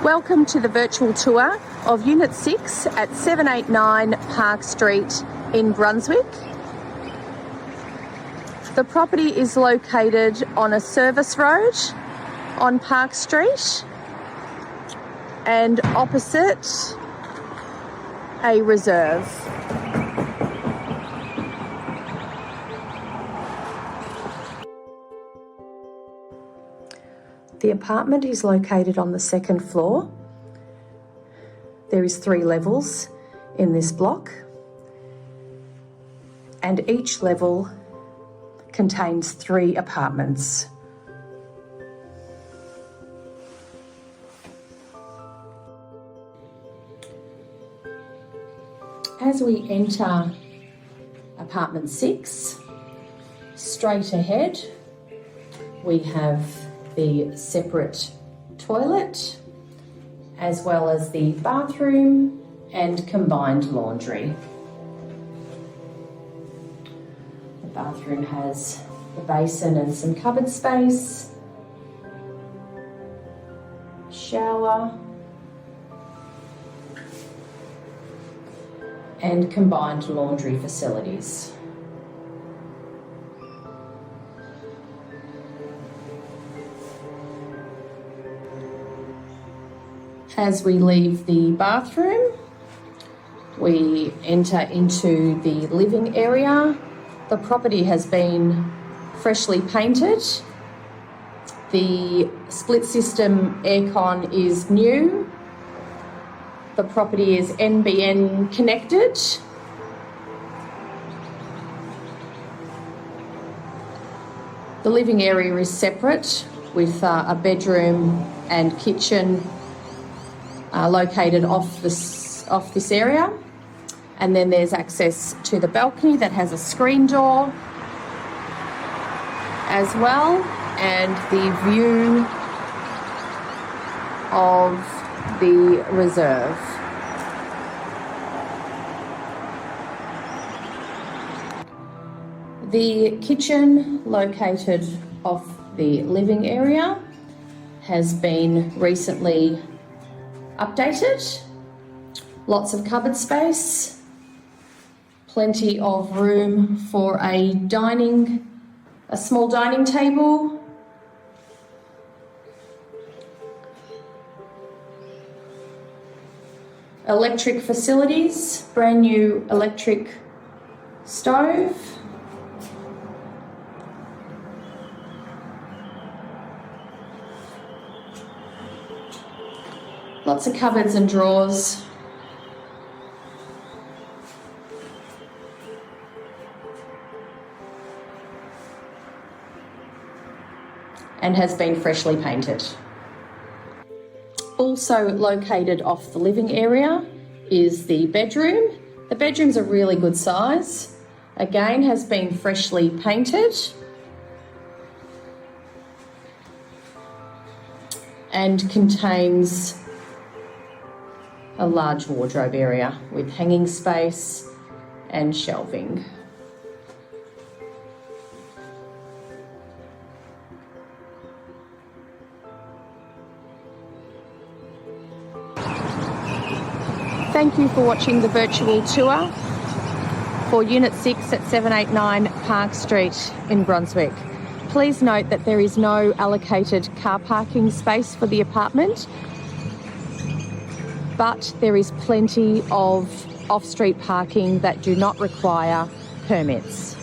Welcome to the virtual tour of Unit 6 at 789 Park Street in Brunswick. The property is located on a service road on Park Street and opposite a reserve. The apartment is located on the second floor. There is 3 levels in this block, and each level contains 3 apartments. As we enter apartment 6, straight ahead we have the separate toilet, as well as the bathroom and combined laundry. The bathroom has the basin and some cupboard space, shower, and combined laundry facilities. As we leave the bathroom, we enter into the living area. The property has been freshly painted. The split system aircon is new. The property is NBN connected. The living area is separate with a bedroom and kitchen located off this area, and then there's access to the balcony that has a screen door as well, and the view of the reserve. The kitchen, located off the living area, has been recently updated. Lots of cupboard space, plenty of room for a small dining table, electric facilities, brand new electric stove, lots of cupboards and drawers, and has been freshly painted. Also located off the living area is the bedroom. The bedroom's a really good size. Again, has been freshly painted and contains a large wardrobe area with hanging space and shelving. Thank you for watching the virtual tour for Unit 6 at 789 Park Street in Brunswick. Please note that there is no allocated car parking space for the apartment, but there is plenty of off-street parking that do not require permits.